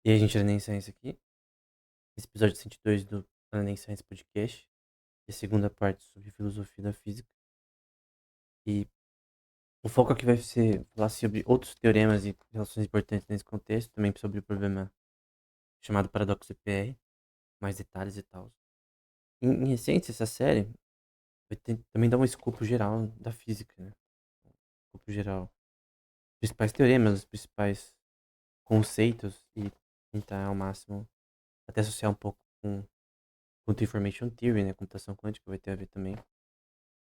E aí, gente, Enem Science aqui. Esse episódio 102 do Enem Science Podcast. E a segunda parte sobre filosofia da física. E o foco aqui vai ser falar sobre outros teoremas e relações importantes nesse contexto. Também sobre o problema chamado paradoxo EPR. Mais detalhes e tal. Em essência, essa série também dar um escopo geral da física, né? Escopo geral. Os principais teoremas, os principais conceitos. E tentar ao máximo até associar um pouco com Quantum Information Theory, né? Computação quântica vai ter a ver também.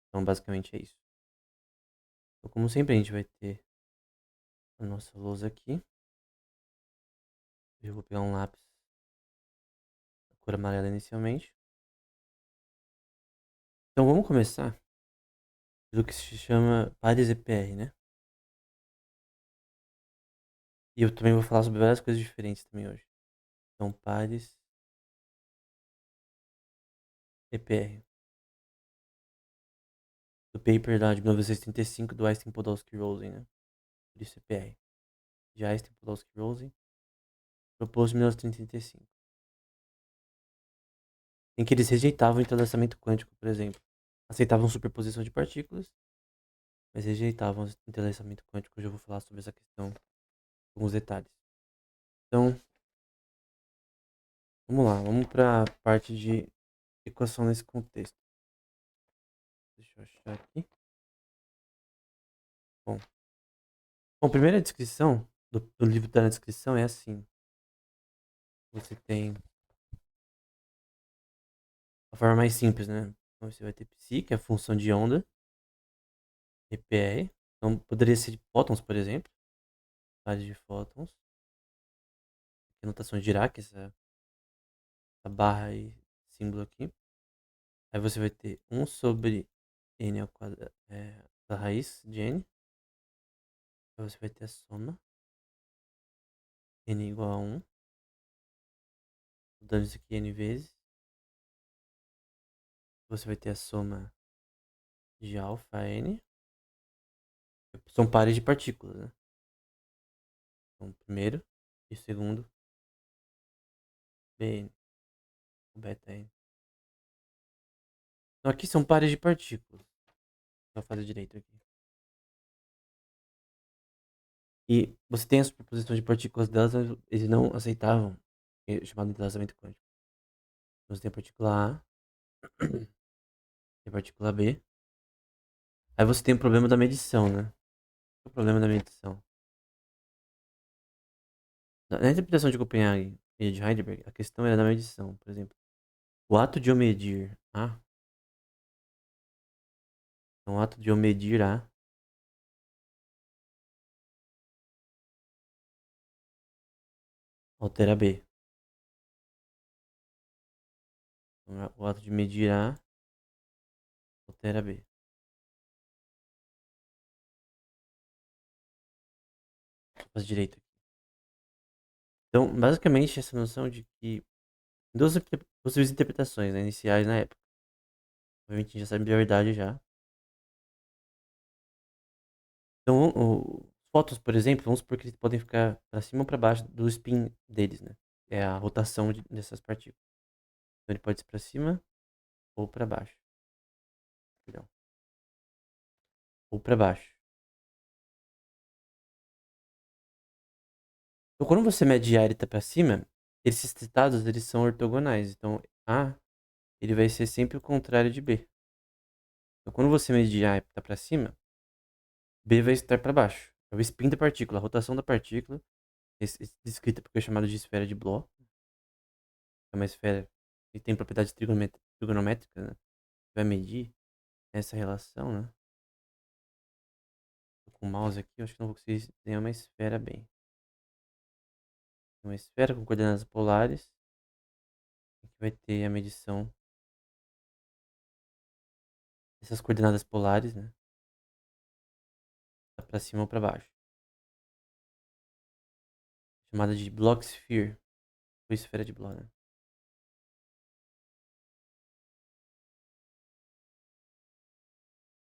Então, basicamente é isso. Então, como sempre, a gente vai ter a nossa lousa aqui. Eu vou pegar um lápis da cor amarela inicialmente. Então, vamos começar pelo que se chama pares EPR, né? E eu também vou falar sobre várias coisas diferentes também hoje. Então, pares EPR. Do paper lá de 1935 do Einstein, Podolsky e Rosen, né? Por isso EPR. De Einstein, Podolsky e Rosen. Proposto em 1935. Em que eles rejeitavam o entrelaçamento quântico, por exemplo. Aceitavam superposição de partículas, mas rejeitavam o entrelaçamento quântico. Hoje eu vou falar sobre essa questão com alguns detalhes. Então, vamos lá, vamos para a parte de equação nesse contexto. Deixa eu achar aqui. Bom, bom primeira descrição do livro que tá na descrição é assim. Você tem a forma mais simples, né? Então você vai ter psi, que é a função de onda, EPR. Então poderia ser de fótons, por exemplo. Pares de fótons. Aqui a notação de Dirac, essa barra e símbolo aqui. Aí você vai ter 1 sobre n ao quadrado, a raiz de n. Aí você vai ter a soma. N igual a 1. Dando isso aqui n vezes. Você vai ter a soma de alfa n. São pares de partículas, né? Então, primeiro e segundo, Bn, beta n. Então, aqui são pares de partículas. Vou fazer direito aqui. E você tem as proposições de partículas delas, eles não aceitavam o chamado entrelaçamento quântico. Então, você tem a partícula A, tem a partícula B. Aí você tem o problema da medição, né? Qual é o problema da medição? Na interpretação de Copenhague e de Heidelberg, a questão era da medição. Por exemplo, o ato de eu medir A, então, o ato de eu medir A altera B. Então, o ato de medir A altera B. Faz direito aqui. Então, basicamente, essa noção de que duas possíveis interpretações, né, iniciais na época. Obviamente, a gente já sabe a verdade já. Então, os fótons, por exemplo, vamos supor que eles podem ficar para cima ou para baixo do spin deles, né? É a rotação dessas partículas. Então, ele pode ser para cima ou para baixo. Perdão. Ou para baixo. Então, quando você mede A e ele tá para cima, esses estados eles são ortogonais. Então, A ele vai ser sempre o contrário de B. Então, quando você medir A e tá para cima, B vai estar para baixo. É o spin da partícula, a rotação da partícula, descrita porque é chamada de esfera de Bloch. É uma esfera que tem propriedades trigonométricas, né? Vai medir essa relação, né? Tô com o mouse aqui, eu acho que não vou conseguir desenhar uma esfera bem. Uma esfera com coordenadas polares, que vai ter a medição dessas coordenadas polares, né? Para cima ou para baixo. Chamada de Bloch Sphere, ou esfera de Bloch, né?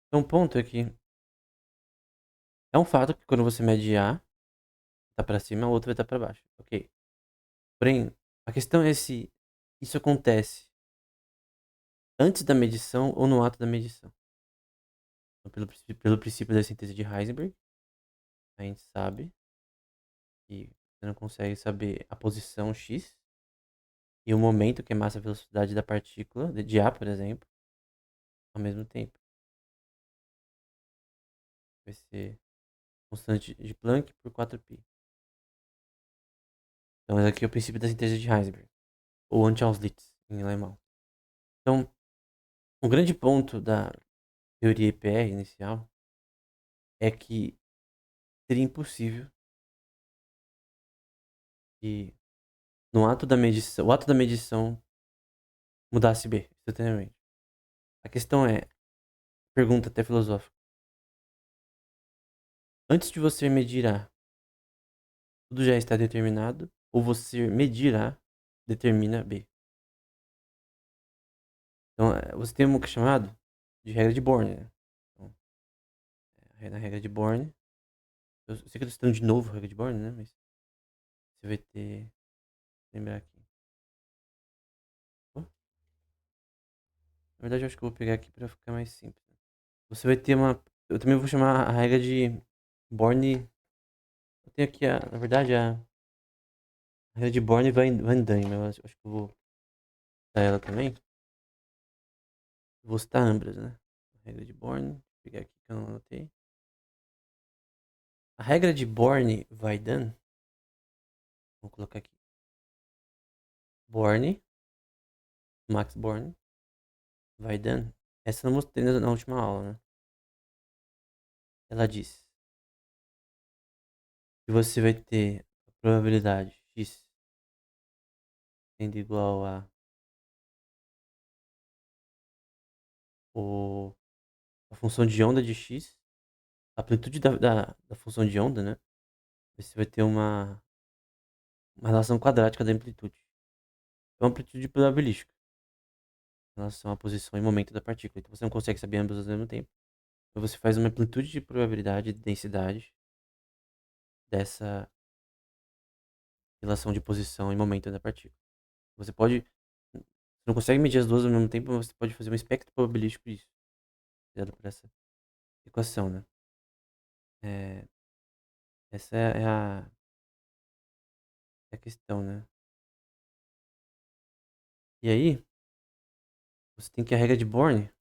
Então, o ponto é que é um fato que quando você mede A, tá para cima, o outro vai estar para baixo. Ok. Porém, a questão é se isso acontece antes da medição ou no ato da medição. Então, pelo princípio da síntese de Heisenberg, a gente sabe que você não consegue saber a posição x e o momento, que é massa velocidade da partícula, de A, por exemplo, ao mesmo tempo. Vai ser constante de Planck por 4π. Então, esse aqui é o princípio da síntese de Heisenberg, ou Anti-Auslitz, em alemão. Então, o grande ponto da teoria IPR inicial é que seria impossível que no ato da medição, o ato da medição mudasse B, instantaneamente. A questão é, pergunta até filosófica. Antes de você medir A, tudo já está determinado, ou você medir A determina B? Então, você tem um que é chamado de regra de Born, né? Então, na regra de Born, eu sei que eu estou citando de novo a regra de Born, né? Mas você vai ter, lembrar aqui. Oh, na verdade, eu acho que eu vou pegar aqui para ficar mais simples. Você vai ter uma, eu também vou chamar a regra de Born. Eu tenho aqui, na verdade, a regra de Born e Van Damme, mas eu acho que eu vou citar ela também. Vou citar ambas, né? A regra de Born, vou pegar aqui que eu não anotei. A regra de Born-Weidan, vou colocar aqui. Born, Max Born, Weidan. Essa eu não mostrei na última aula, né? Ela diz que você vai ter a probabilidade x sendo igual a função de onda de x, a amplitude da função de onda, né? Você vai ter uma relação quadrática da amplitude. É uma amplitude probabilística em relação à posição e momento da partícula. Então você não consegue saber ambos ao mesmo tempo. Então você faz uma amplitude de probabilidade e densidade dessa relação de posição e momento da partícula. Você não consegue medir as duas ao mesmo tempo, mas você pode fazer um espectro probabilístico disso, dado por essa equação, né? É, essa é a questão, né? E aí, você tem que a regra de Born,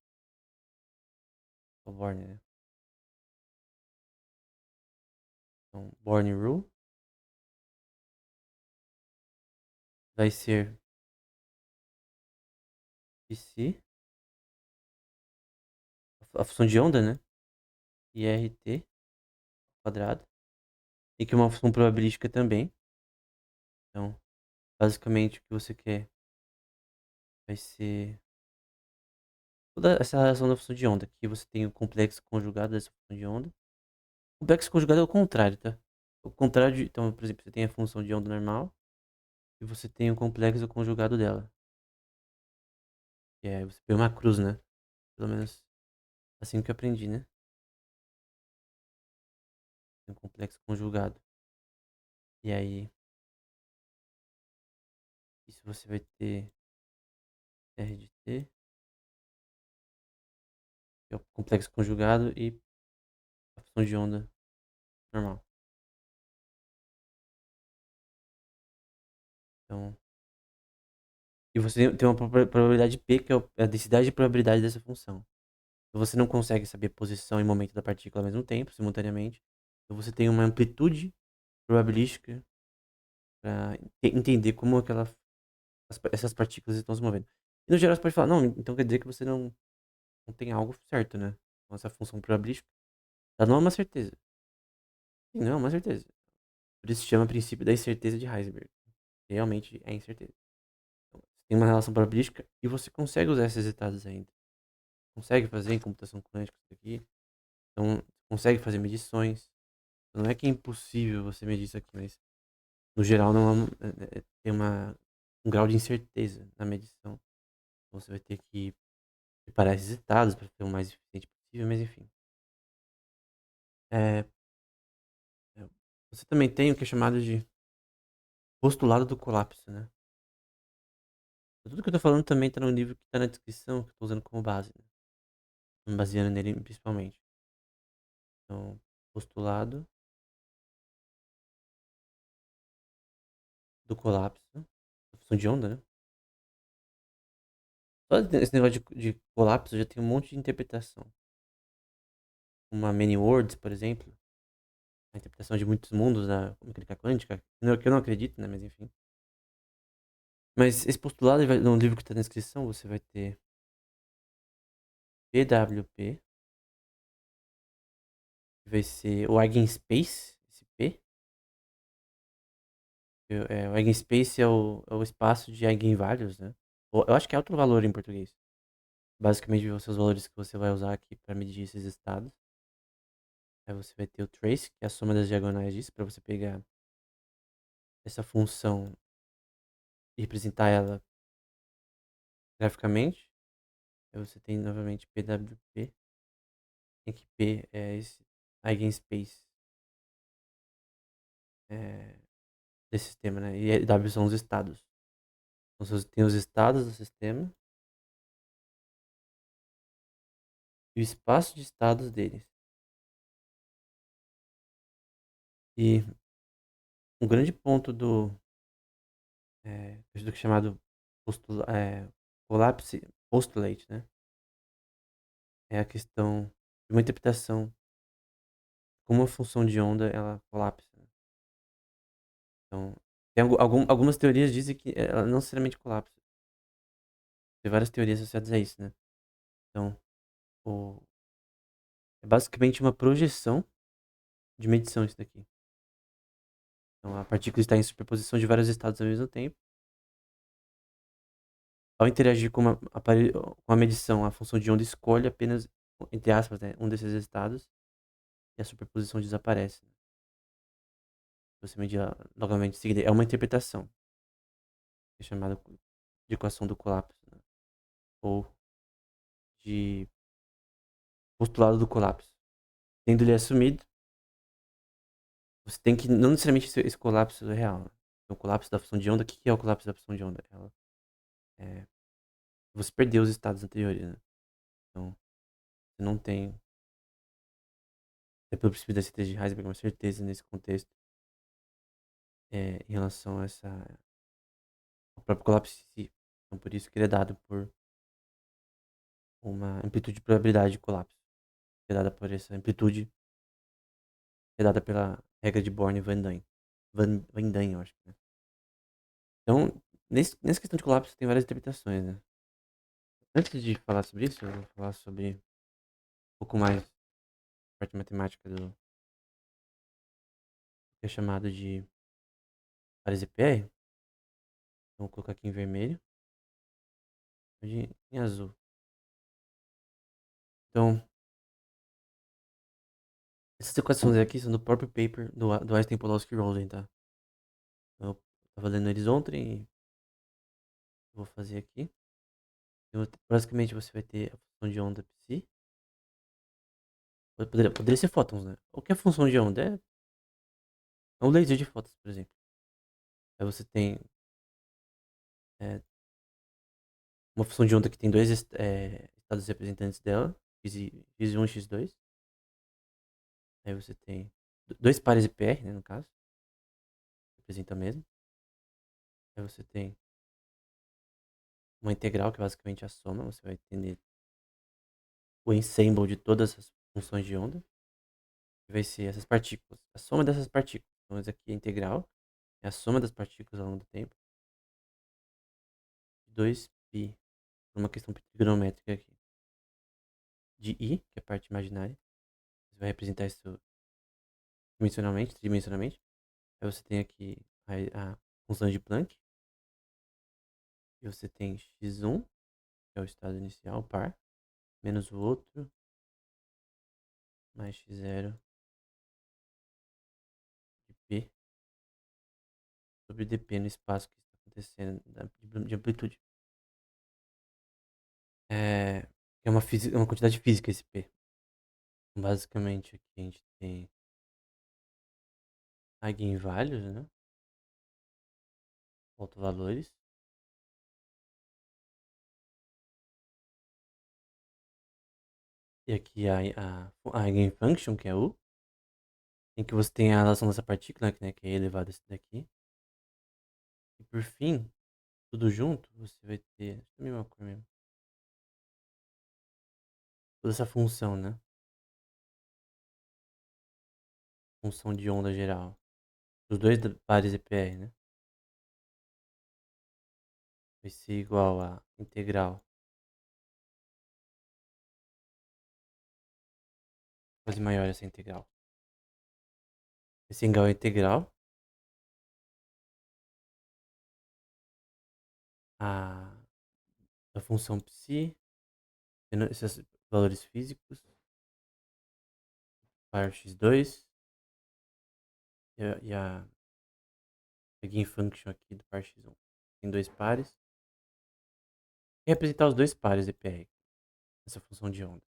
ou Born, né? Então, Born Rule vai ser psi, a função de onda, né? IRT quadrado, e que é uma função probabilística também. Então, basicamente, o que você quer vai ser toda essa relação da função de onda. Aqui você tem o complexo conjugado dessa função de onda. O complexo conjugado é o contrário, tá? O contrário de, então, por exemplo, você tem a função de onda normal e você tem o complexo conjugado dela. Que é, você põe uma cruz, né? Pelo menos assim que eu aprendi, né? Tem um complexo conjugado. E aí, isso você vai ter R de T, que é o complexo conjugado, e a função de onda normal. Então, e você tem uma probabilidade P, que é a densidade de probabilidade dessa função. Então você não consegue saber posição e momento da partícula ao mesmo tempo, simultaneamente. Então você tem uma amplitude probabilística para entender como essas partículas estão se movendo. E no geral você pode falar, não, então quer dizer que você não tem algo certo, né? Então, essa função probabilística, ela não é uma certeza. Sim, não é uma certeza. Por isso se chama princípio da incerteza de Heisenberg. Realmente é incerteza. Então, você tem uma relação probabilística e você consegue usar esses resultados ainda. Consegue fazer em computação quântica isso aqui. Então, consegue fazer medições. Então, não é que é impossível você medir isso aqui, mas no geral não tem um grau de incerteza na medição. Então, você vai ter que preparar esses resultados para ser o mais eficiente possível, mas enfim. É, você também tem o que é chamado de postulado do colapso, né. Tudo que eu tô falando também tá no livro que tá na descrição, que eu tô usando como base, né, tô me baseando nele principalmente. Então, postulado do colapso, da função de onda, né. Só esse negócio de colapso já tem um monte de interpretação. Uma many worlds, por exemplo, a interpretação de muitos mundos da mecânica quântica, que eu não acredito, né, mas enfim. Mas esse postulado ele vai no livro que tá na descrição, você vai ter PWP, que vai ser o Eigenspace, esse P. O Eigenspace é o espaço de Eigenvalues, né. Eu acho que é outro valor em português. Basicamente, os seus valores que você vai usar aqui para medir esses estados. Aí você vai ter o trace, que é a soma das diagonais disso, para você pegar essa função e representar ela graficamente. Aí você tem novamente PWP, em que P é esse Eigenspace desse sistema, né? E W são os estados. Então você tem os estados do sistema e o espaço de estados deles. E um grande ponto do que é chamado collapse postulate, né? É a questão de uma interpretação como a função de onda ela colapsa, né. Então, tem algumas teorias dizem que ela não necessariamente colapsa. Tem várias teorias associadas a isso, né. Então, o é basicamente uma projeção de medição isso daqui. Então a partícula está em superposição de vários estados ao mesmo tempo. Ao interagir com a medição, a função de onda escolhe apenas, entre aspas, né, um desses estados e a superposição desaparece, né. Você medir novamente em seguida. É uma interpretação, que é chamada de equação do colapso, né, ou de postulado do colapso. Tendo ele assumido, você tem que não necessariamente esse colapso é real, né. O colapso da função de onda, o que que é o colapso da função de onda? É você perdeu os estados anteriores, né. Então, você não tem, até pelo princípio da síntese de Heisenberg, uma certeza nesse contexto, em relação a essa ao próprio colapso em si. Então por isso que ele é dado por uma amplitude de probabilidade de colapso, que é dada por essa amplitude, que é dada pela regra de Born-Van Dijn. Van Dijn, eu acho, né. Então, nessa questão de colapso tem várias interpretações, né. Antes de falar sobre isso, eu vou falar sobre um pouco mais da parte matemática do que é chamado de pares EPR. Então vou colocar aqui em vermelho e em azul. Então, essas equações aqui são do próprio paper do Einstein, Podolsky e Rosen, tá. Eu estava lendo eles ontem e vou fazer aqui. Basicamente você vai ter a função de onda psi. Poderia ser fótons, né. O que é função de onda? É um laser de fótons, por exemplo. Aí você tem, eh, uma função de onda que tem 2 estados representantes dela, x1 e x2. Aí você tem 2 pares IPR, né, no caso, representa mesmo. Aí você tem uma integral, que é basicamente a soma, você vai entender o ensemble de todas as funções de onda, que vai ser essas partículas, a soma dessas partículas. Então isso aqui é integral, é a soma das partículas ao longo do tempo, de 2π, por uma questão trigonométrica aqui, de i, que é a parte imaginária. Você vai representar isso dimensionalmente, tridimensionalmente. Aí você tem aqui a função de Planck, e você tem x1, que é o estado inicial, par, menos o outro, mais x0 de p sobre dp no espaço que está acontecendo de amplitude. É, é uma quantidade física esse p. Basicamente aqui a gente tem eigenvalues, né? Autovalores. E aqui a Eigenfunction, que é U. Em que você tem a relação dessa partícula, né, que é E elevado a esse daqui. E por fim, tudo junto, você vai ter a mesma cor mesmo. Toda essa função, né? Função de onda geral. Os dois pares EPR, né? Vai ser igual a integral. Vou fazer maior essa integral. Vai ser igual a integral a da função psi, tendo esses valores físicos, par x2 e a eigenfunction aqui do par x1. Tem dois pares. E representar os dois pares EPR, essa função de onda.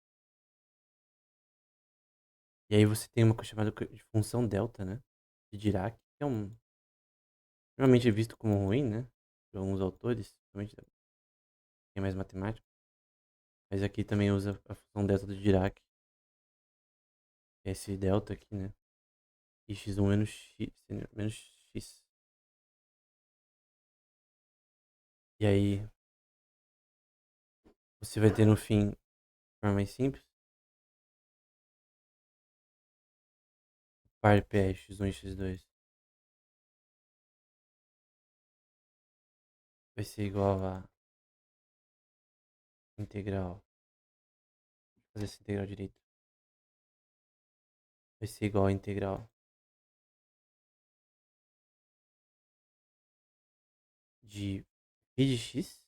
E aí você tem uma coisa chamada de função delta, né? De Dirac, que é normalmente visto como ruim, né? Por alguns autores, principalmente quem é mais matemático. Mas aqui também usa a função delta do Dirac, que é esse delta aqui, né? E x1 menos x. E aí você vai ter no fim, de forma mais simples, par PR x1 e x2 vai ser igual a integral. Vou fazer essa integral direito. Vai ser igual a integral de π de x, que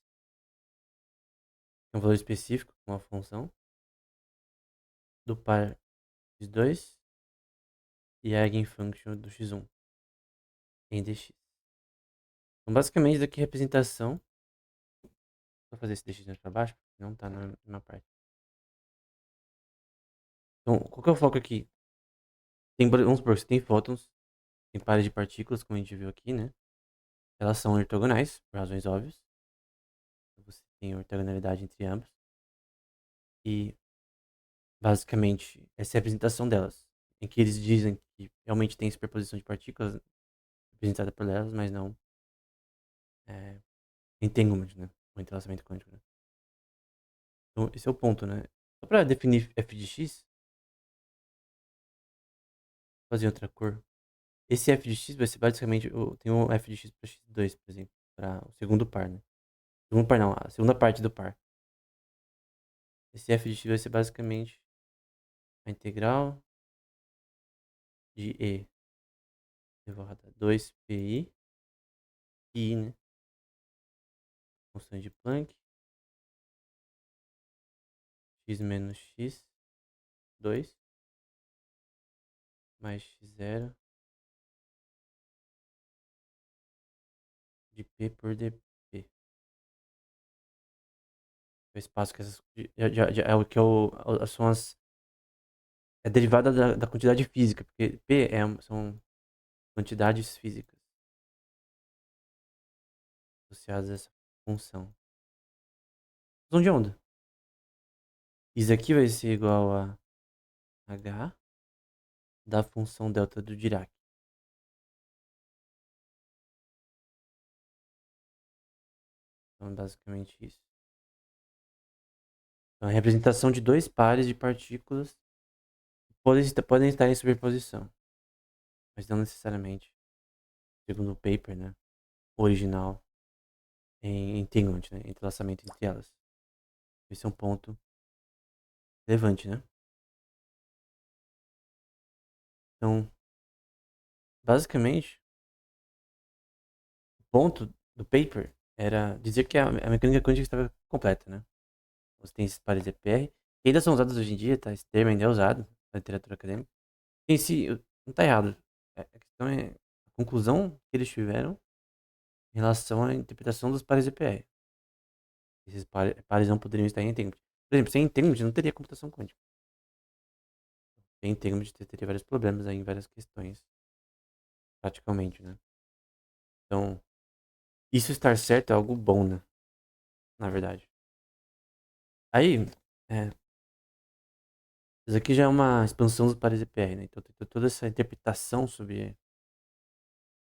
é um valor específico, uma função, do par x2 e a eigenfunction do x1 em dx. Então, basicamente, daqui a representação. Vou fazer esse dx mais para baixo, porque não está na parte. Então, qual que é o foco aqui? Vamos supor, você tem fótons, tem pares de partículas, como a gente viu aqui, né? Elas são ortogonais, por razões óbvias. Você tem ortogonalidade entre ambas. E, basicamente, essa é a representação delas. Em que eles dizem que realmente tem superposição de partículas representada por elas, mas não é, entanglement, né? O entrelaçamento quântico, né? Então, esse é o ponto, né? Só para definir f de x, vou fazer outra cor. Esse f de x vai ser basicamente. Tem um f de x para x2, por exemplo. Para o segundo par, né? Segundo par não, a segunda parte do par. Esse f de x vai ser basicamente a integral de e elevado a 2pi i, né? Constante de Planck. X menos x2 mais x0 de p por dp. O espaço que essas. Já é o que são as. É derivada da quantidade física, porque p são quantidades físicas associadas a essa função. Função de onda. Isso aqui vai ser igual a h da função delta do Dirac. Então, é basicamente isso. Então, a representação de dois pares de partículas podem estar em superposição, mas não necessariamente, segundo o paper, né, original, em entanglement, né, entrelaçamento entre elas. Esse é um ponto relevante, né? Então, basicamente, o ponto do paper era dizer que a mecânica quântica estava completa, né? Você tem esses pares EPR, que ainda são usados hoje em dia, tá? Esse termo ainda é usado na literatura acadêmica. Em si, não tá errado. A questão é a conclusão que eles tiveram em relação à interpretação dos pares EPR. Esses pares não poderiam estar em entanglement. Por exemplo, sem entanglement não teria computação quântica. Sem entanglement teria vários problemas aí em várias questões, praticamente, né? Então, isso estar certo é algo bom, né? Na verdade. Aí, é, isso aqui já é uma expansão do Paris EPR, né? Então tem toda essa interpretação sobre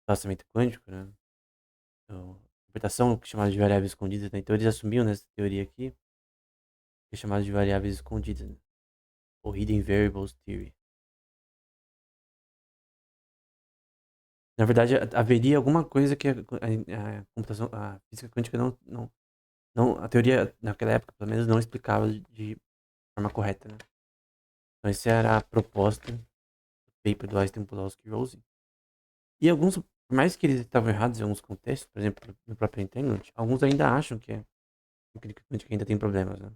espaçamento quântico, né? Então, interpretação que é chamada de variáveis escondidas, né? Então eles assumiam nessa teoria aqui, que é chamada de variáveis escondidas, né? Ou Hidden Variables Theory. Na verdade, haveria alguma coisa que a computação, a física quântica a teoria naquela época, pelo menos, não explicava de forma correta, né? Então essa era a proposta do paper do Einstein, Podolsky e Rosen. E alguns, por mais que eles estavam errados em alguns contextos, por exemplo, no próprio Entanglement, alguns ainda acham que a mecânica quântica ainda tem problemas, né?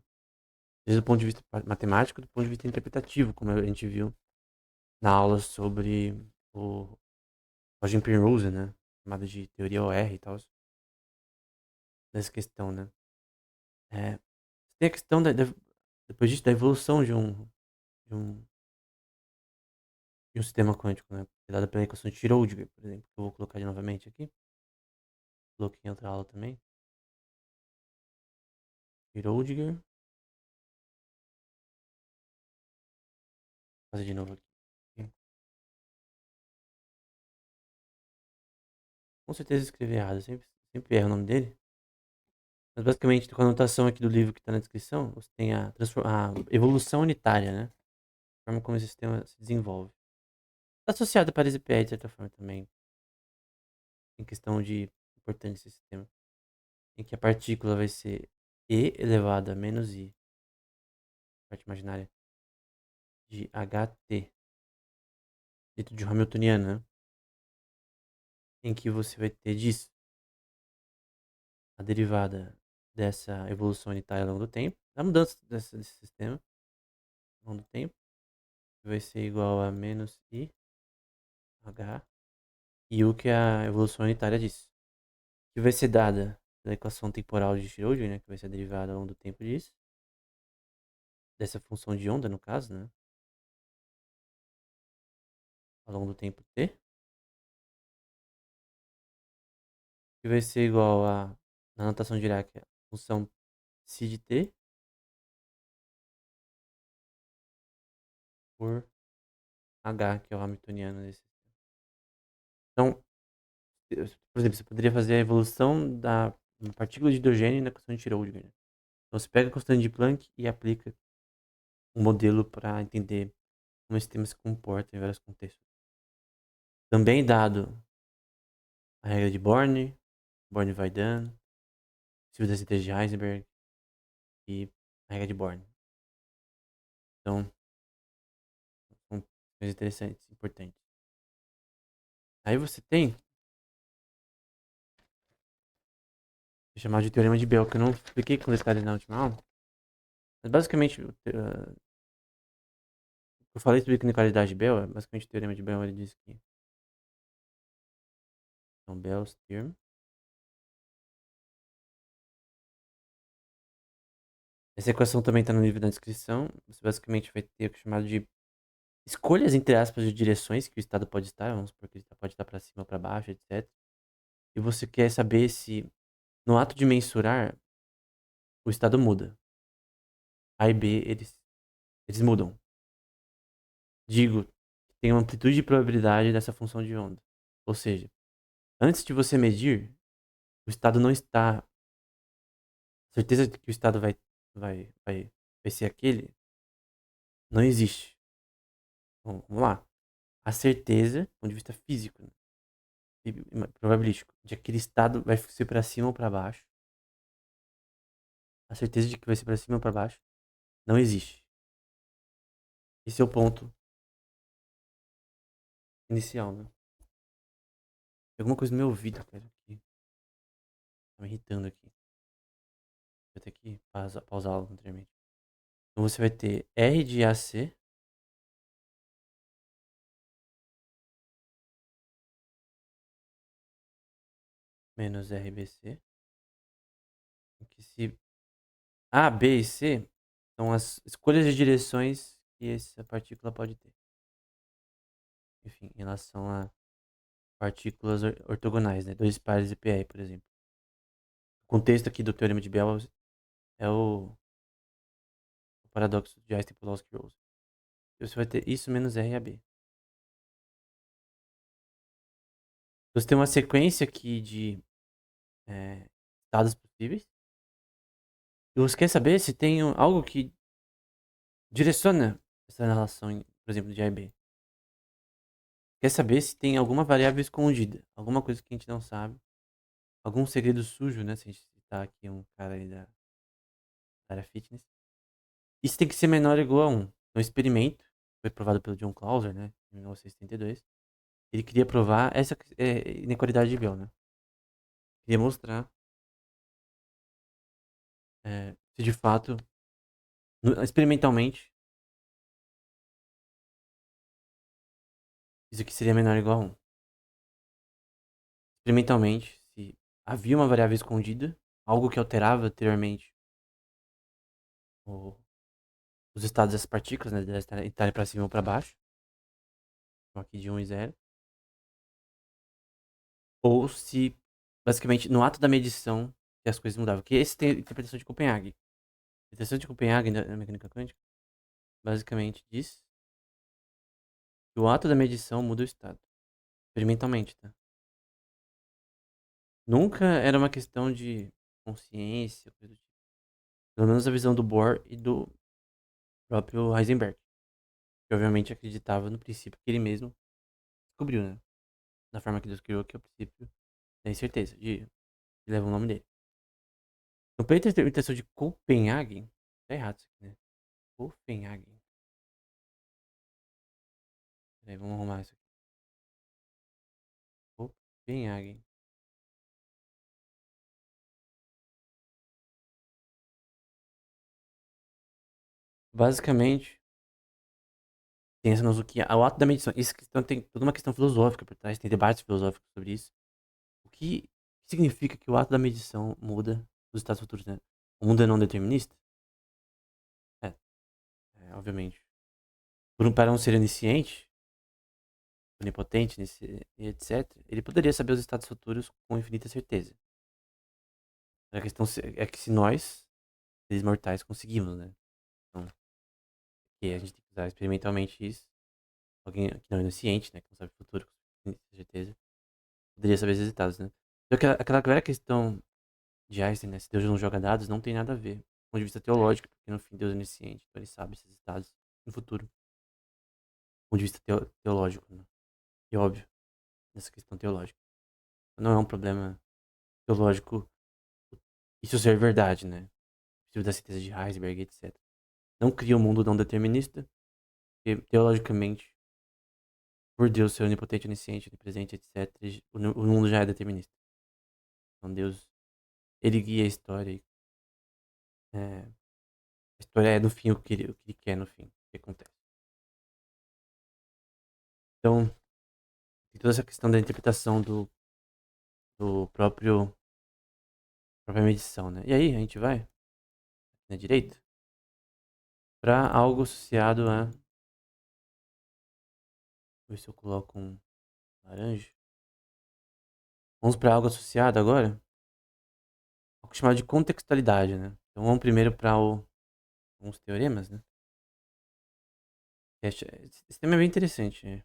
Desde o ponto de vista matemático, do ponto de vista interpretativo, como a gente viu na aula sobre o Roger Penrose, né? Chamado de teoria OR e tal, nessa questão, né? É, tem a questão depois disso, da evolução de um, de um sistema quântico, né? Dada pela equação de Schrödinger, por exemplo, que eu vou colocar de novamente aqui. Coloquei em outra aula também. Schrödinger. Vou fazer de novo aqui. Com certeza escrevi errado, sempre erro o nome dele. Mas basicamente, com a anotação aqui do livro que está na descrição, você tem a evolução unitária, né? A forma como esse sistema se desenvolve. Está associado para esse PE, de certa forma, também, em questão de importância desse sistema. Em que a partícula vai ser E elevado a menos I, parte imaginária, de HT, dentro de Hamiltoniano, né? Em que você vai ter disso a derivada dessa evolução unitária ao longo do tempo, a mudança desse sistema ao longo do tempo, que vai ser igual a menos I, H, e o que é a evolução unitária disso, que vai ser dada pela equação temporal de Schrödinger, né, que vai ser a derivada ao longo do tempo disso, dessa função de onda, no caso, né, ao longo do tempo t, que vai ser igual a, na notação de Dirac, a função psi de t por h, que é o hamiltoniano desse. Então, por exemplo, você poderia fazer a evolução da uma partícula de hidrogênio na equação de Schrödinger. Então, você pega a constante de Planck e aplica um modelo para entender como esse sistema se comporta em vários contextos. Também dado a regra de Born, Born-Weidan, ciclo das ideias de Heisenberg e a regra de Born. Então, são coisas interessantes, importantes. Aí você tem o chamado de teorema de Bell, que eu não expliquei com detalhe na última aula. Mas basicamente, eu falei sobre inequalidade de Bell, basicamente o teorema de Bell ele diz que então, Bell's Theorem. Essa equação também está no livro da descrição. Você basicamente vai ter o que é chamado de escolhas, entre aspas, de direções que o estado pode estar. Vamos supor que ele pode estar para cima ou para baixo, etc. E você quer saber se, no ato de mensurar, o estado muda. A e B, eles mudam. Digo, tem uma amplitude de probabilidade dessa função de onda. Ou seja, antes de você medir, o estado não está. A certeza de que o estado vai, vai, vai ser aquele não existe. Bom, vamos lá. A certeza, do ponto de vista físico, né, e probabilístico, de que aquele estado vai ser para cima ou para baixo. A certeza de que vai ser para cima ou para baixo não existe. Esse é o ponto inicial, né? Tem alguma coisa no meu ouvido, cara, que tá me irritando aqui. Vou ter que pausar algo anteriormente. Então você vai ter R de AC menos RBC, em que se A, B e C são as escolhas de direções que essa partícula pode ter. Enfim, em relação a partículas ortogonais, né? Dois pares de PE, por exemplo. O contexto aqui do Teorema de Bell é o paradoxo de Einstein-Podolsky-Rosen. Você vai ter isso menos R e AB. Você tem uma sequência aqui de estados possíveis. E você quer saber se tem algo que direciona essa relação, por exemplo, de A e B. Quer saber se tem alguma variável escondida, alguma coisa que a gente não sabe, algum segredo sujo, né? Se a gente citar aqui um cara aí da área fitness. Isso tem que ser menor ou igual a 1. Um experimento, foi provado pelo John Clauser, né? Em 1972. Ele queria provar essa inequalidade de Bell, né? Queria mostrar se de fato, experimentalmente, isso aqui seria menor ou igual a 1. Experimentalmente, se havia uma variável escondida, algo que alterava anteriormente o- os estados dessas partículas, né? De estarem para cima ou para baixo. Então aqui de 1 e 0. Ou se, basicamente, no ato da medição, que as coisas mudavam. Que esse tem a interpretação de Copenhague. A interpretação de Copenhague na mecânica quântica, basicamente, diz que o ato da medição muda o estado. Experimentalmente, tá? Nunca era uma questão de consciência, coisa do tipo. Pelo menos a visão do Bohr e do próprio Heisenberg. Que obviamente acreditava no princípio que ele mesmo descobriu, né? Da forma que Deus criou, que é o princípio da incerteza, que leva o nome dele. No peito da interpretação de Copenhagen, tá errado isso aqui, né? Copenhagen. Peraí, vamos arrumar isso aqui. Copenhagen. Basicamente, tem essa noção que o ato da medição. Isso questão, tem toda uma questão filosófica por trás, tem debates filosóficos sobre isso. O que significa que o ato da medição muda os estados futuros, né? O mundo é não determinista? É, obviamente. Para um ser onisciente, onipotente, etc., ele poderia saber os estados futuros com infinita certeza. A questão é que se nós, seres mortais, conseguimos, né? Então, que a gente tem que usar experimentalmente isso. Alguém que não é onisciente, né? Que não sabe o futuro com certeza, poderia saber os resultados, né? Então, aquela velha questão de Einstein, né? Se Deus não joga dados, não tem nada a ver. Do ponto de vista teológico, porque no fim Deus é onisciente, então ele sabe esses estados no futuro. Do ponto de vista teológico, né? E óbvio, nessa questão teológica. Não é um problema teológico isso ser verdade, né? Preciso da síntese de Heisenberg, etc. Não cria um mundo não determinista, porque teologicamente, por Deus ser onipotente, onisciente, onipresente, etc., o mundo já é determinista. Então Deus, ele guia a história e a história é no fim o que ele quer no fim, o que acontece. Então, tem toda essa questão da interpretação do própria medição, né? E aí, a gente vai na direita para algo associado a. Ver se eu coloco um laranja. Vamos para algo associado agora, algo chamado de contextualidade, né? Então vamos primeiro para uns teoremas, né? Esse tema é bem interessante, né?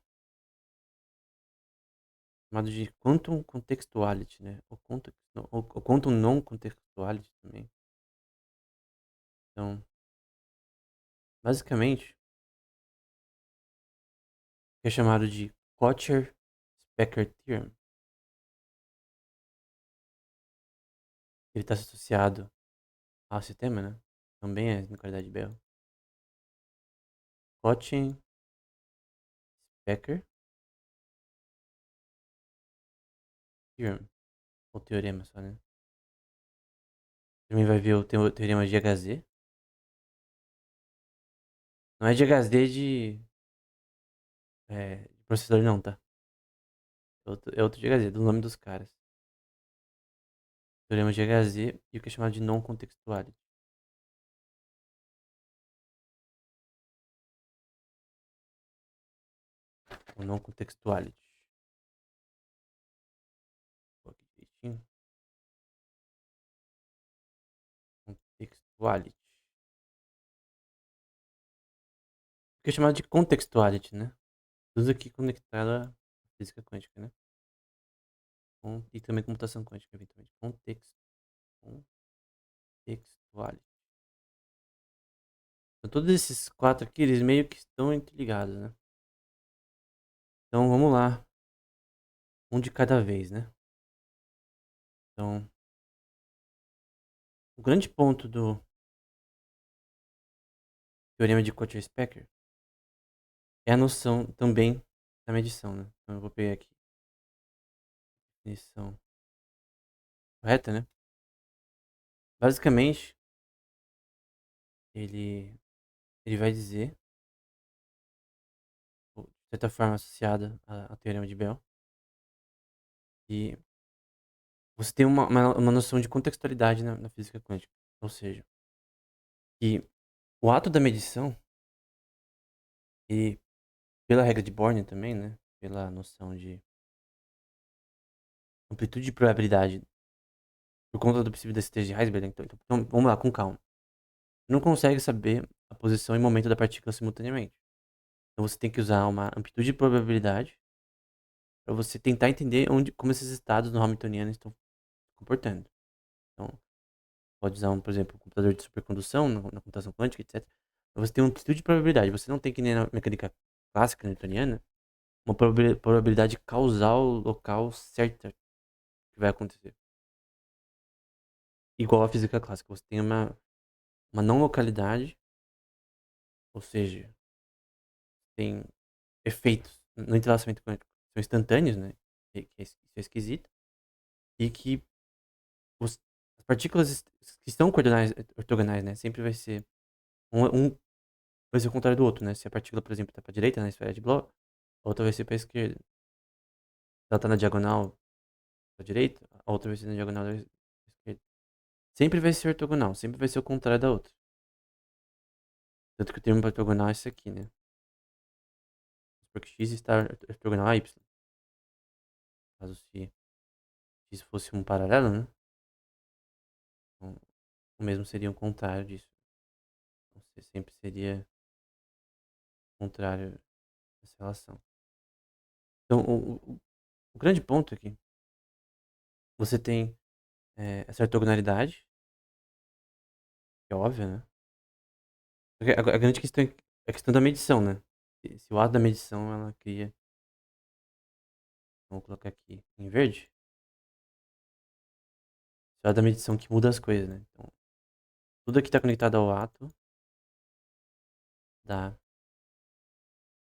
Chamado de quantum contextuality, né? O quantum non contextuality também. Então, basicamente, é chamado de Kocher-Specker Theorem. Ele está associado ao sistema, né? Também é na qualidade de Bell. Kocher-Specker Theorem. Ou teorema só, né? Também vai ver o teorema de HZ. Não é de HZ de processador não, tá? É outro de HZ, do nome dos caras. Teorema de HZ e o que é chamado de non contextuality. O non contextuality. Vou aqui direitinho. Contextuality. Que é chamado de contextuality, né? Tudo aqui conectado à física quântica, né? E também computação quântica, eventualmente. Contextuality. Então, todos esses quatro aqui, eles meio que estão interligados, né? Então, vamos lá. Um de cada vez, né? Então, o grande ponto do teorema de Cauchy-Specker é a noção também da medição, né? Então, eu vou pegar aqui a definição correta, né? Basicamente, ele vai dizer, de certa forma associada ao teorema de Bell, que você tem uma noção de contextualidade na física quântica. Ou seja, que o ato da medição, e pela regra de Born também, né? Pela noção de amplitude de probabilidade por conta do princípio da esteja de Heisenberg. Então, vamos lá, com calma. Você não consegue saber a posição e momento da partícula simultaneamente. Então você tem que usar uma amplitude de probabilidade para você tentar entender como esses estados no Hamiltoniano estão se comportando. Então, pode usar, por exemplo, um computador de supercondução na computação quântica, etc. Mas você tem uma amplitude de probabilidade. Você não tem que nem na mecânica clássica newtoniana uma probabilidade causal local certa que vai acontecer. Igual à física clássica. Você tem uma não localidade, ou seja, tem efeitos no entrelaçamento quântico que são instantâneos, né? Isso é esquisito. E que as partículas que estão coordenadas ortogonais, né? Sempre vai ser um vai ser o contrário do outro, né? Se a partícula, por exemplo, está para a direita na esfera de Bloch, a outra vai ser para a esquerda. Se ela está na diagonal da direita, a outra vai ser na diagonal da esquerda. Sempre vai ser ortogonal, sempre vai ser o contrário da outra. Tanto que o termo ortogonal é isso aqui, né? Porque x está ortogonal a y. Caso se x fosse um paralelo, né? Então, o mesmo seria o contrário disso. Então, você sempre seria o contrário dessa relação. Então, o grande ponto aqui, você tem essa ortogonalidade, que é óbvia, né? Porque a grande questão é a questão da medição, né? Se o ato da medição, ela cria... Vamos colocar aqui em verde. Se o ato da medição que muda as coisas, né? Então, tudo aqui está conectado ao ato da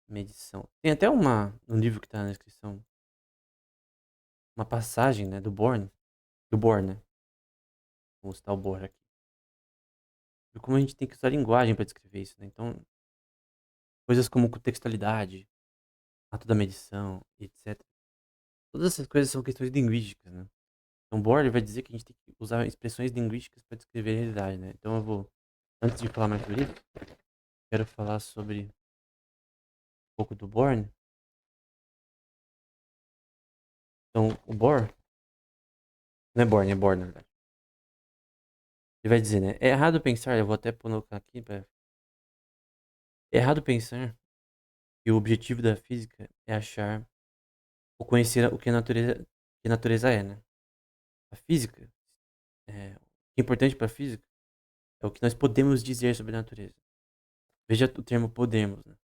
medição. Tem até no livro que está na descrição, uma passagem, né, do Bohr, né? Vou citar o Bohr aqui. E como a gente tem que usar a linguagem para descrever isso, né? Então, coisas como contextualidade, ato da medição, etc. Todas essas coisas são questões linguísticas, né? Então, Bohr ele vai dizer que a gente tem que usar expressões linguísticas para descrever a realidade, né? Então, antes de falar mais sobre isso, quero falar sobre um pouco do Bohr, né? Então, o Bohr, não é Bohr, é Bohr, na verdade. Ele vai dizer, né? É errado pensar, eu vou até colocar aqui, é errado pensar que o objetivo da física é achar ou conhecer o que a natureza é, né? A física, o que é importante para a física é o que nós podemos dizer sobre a natureza. Veja o termo podemos, né?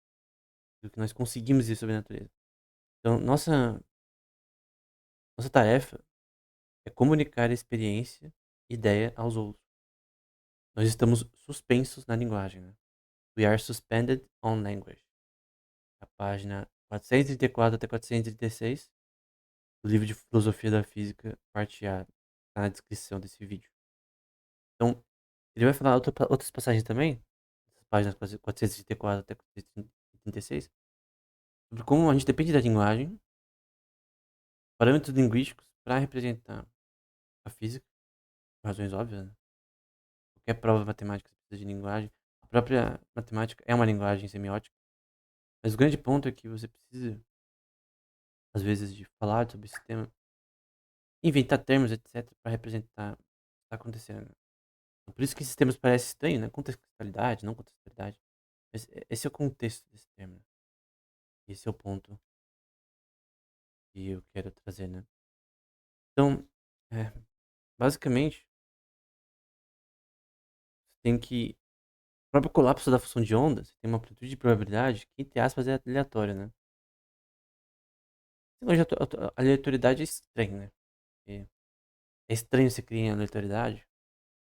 O que nós conseguimos dizer sobre a natureza. Então, nossa tarefa é comunicar a experiência, ideia aos outros. Nós estamos suspensos na linguagem, né? We are suspended on language. A página 434 até 436 do livro de Filosofia da Física, parte A, tá na descrição desse vídeo. Então, ele vai falar outras passagens também, páginas 434 até 436, sobre como a gente depende da linguagem, parâmetros linguísticos, para representar a física, por razões óbvias, né? Qualquer prova matemática precisa de linguagem. A própria matemática é uma linguagem semiótica. Mas o grande ponto é que você precisa, às vezes, de falar sobre o sistema, inventar termos, etc., para representar o que está acontecendo. Por isso que esses termos parecem estranhos, né? Contextualidade, não contextualidade. Esse é o contexto desse termo, né? Esse é o ponto que eu quero trazer, né? Então, é, basicamente, você tem que. O próprio colapso da função de onda, você tem uma amplitude de probabilidade que, entre aspas, é aleatória, né? Hoje a aleatoriedade é estranha, né? Porque é estranho você criar aleatoriedade.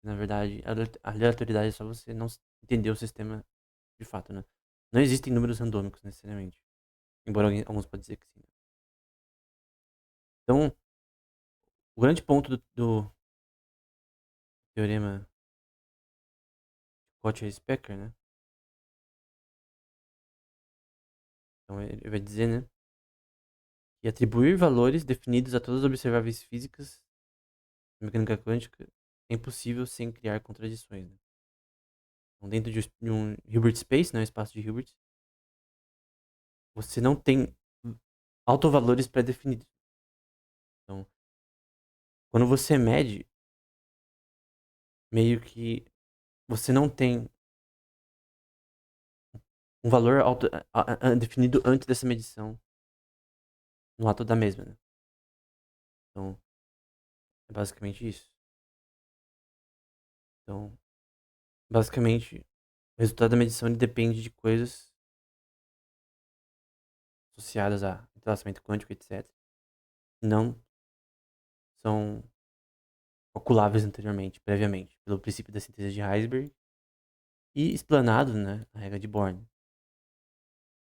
Na verdade, a aleatoriedade é só você não entender o sistema de fato, né? Não existem números randômicos necessariamente. Embora alguns podem dizer que sim. Então, o grande ponto do teorema Cauchy-Specker, né? Então, ele vai dizer, né? Que atribuir valores definidos a todas as observáveis físicas da mecânica quântica é impossível sem criar contradições, né? Então, dentro de um Hilbert Space, né? Um espaço de Hilbert, você não tem autovalores pré-definidos. Então, quando você mede, meio que você não tem um valor definido antes dessa medição no ato da mesma, né? Então, é basicamente isso. Então, basicamente, o resultado da medição ele depende de coisas associadas a entrelaçamento quântico, etc. Que não são calculáveis anteriormente, previamente, pelo princípio da síntese de Heisenberg e explanado, né, a regra de Born.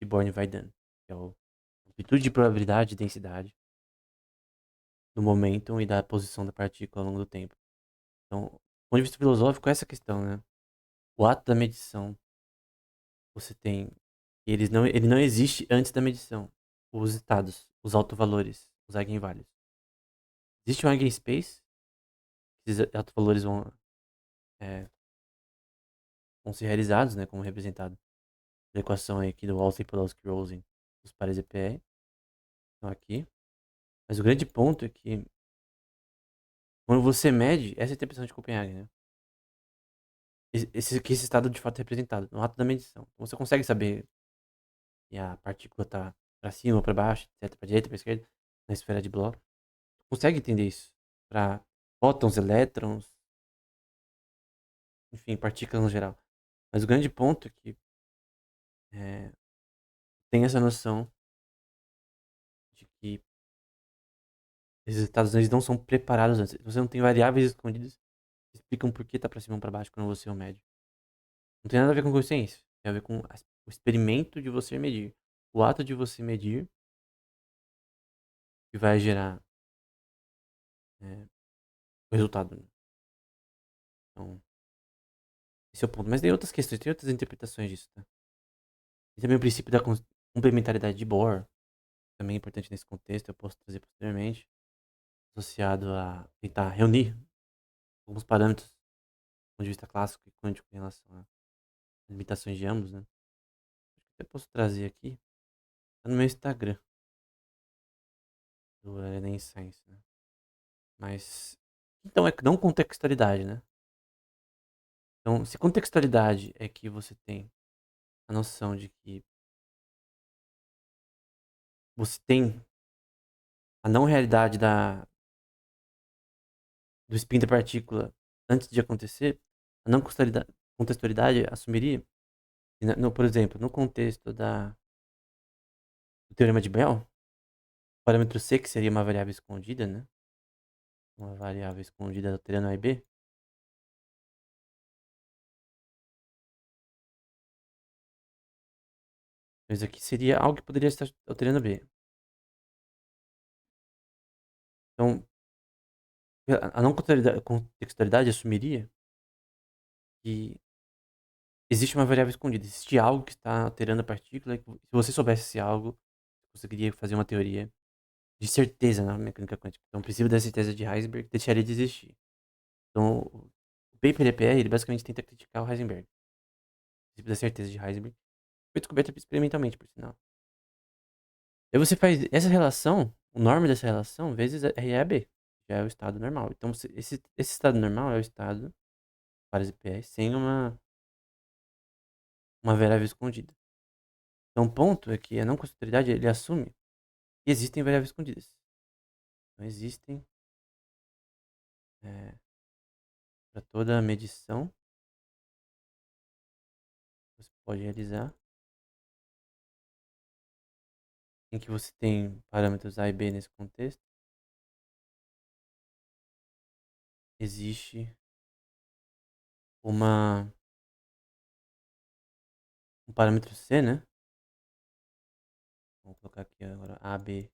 De Born-Weidan, que é a amplitude de probabilidade e densidade do momento e da posição da partícula ao longo do tempo. Então, do ponto de vista filosófico, essa questão, né? O ato da medição, você tem. Ele não existe antes da medição. Os estados, os autovalores, os eigenvalores. Existe um eigenspace, esses autovalores é, vão ser realizados, né? Como representado na equação aí aqui do Walton-Podolsky-Rosen dos pares EPR. Estão aqui. Mas o grande ponto é que quando você mede, essa é a interpretação de Copenhague, né? Esse estado de fato é representado no ato da medição. Então, você consegue saber se a partícula está para cima ou para baixo, etc, para direita, para esquerda, na esfera de Bloch. Consegue entender isso? Para prótons, elétrons, enfim, partículas no geral. Mas o grande ponto é que é, tem essa noção de que esses estados eles não são preparados antes. Você não tem variáveis escondidas que explicam por que está para cima ou para baixo quando você o mede. Não tem nada a ver com consciência. Tem a ver com o experimento de você medir. O ato de você medir que vai gerar o resultado, né? Então, esse é o ponto. Mas tem outras questões, tem outras interpretações disso, tá? E também o princípio da complementaridade de Bohr, também é importante nesse contexto, eu posso trazer posteriormente, associado a tentar reunir alguns parâmetros do ponto de vista clássico e quântico em relação às limitações de ambos, né? Eu posso trazer aqui, tá no meu Instagram, do Enem Science, né? Mas, então é não contextualidade, né? Então, se contextualidade é que você tem a noção de que você tem a não realidade do spin da partícula antes de acontecer, a não contextualidade assumiria, por exemplo, no contexto do teorema de Bell, o parâmetro C, que seria uma variável escondida, né? Uma variável escondida alterando A e B, mas aqui seria algo que poderia estar alterando B. Então, a não contextualidade assumiria que existe uma variável escondida, existe algo que está alterando a partícula, e se você soubesse esse algo, você conseguiria fazer uma teoria de certeza na mecânica quântica. Então, o princípio da certeza de Heisenberg deixaria de existir. Então, o paper EPR, ele basicamente tenta criticar o Heisenberg. O princípio da certeza de Heisenberg foi descoberto experimentalmente, por sinal. Aí você faz essa relação, o norma dessa relação, vezes R é B, já é o estado normal. Então, esse estado normal é o estado várias IPS, sem uma variável escondida. Então, o ponto é que a não construtividade ele assume que existem variáveis escondidas. Não existem para toda medição que você pode realizar, em que você tem parâmetros A e B nesse contexto, existe uma um parâmetro C, né? Vamos colocar aqui agora A, B,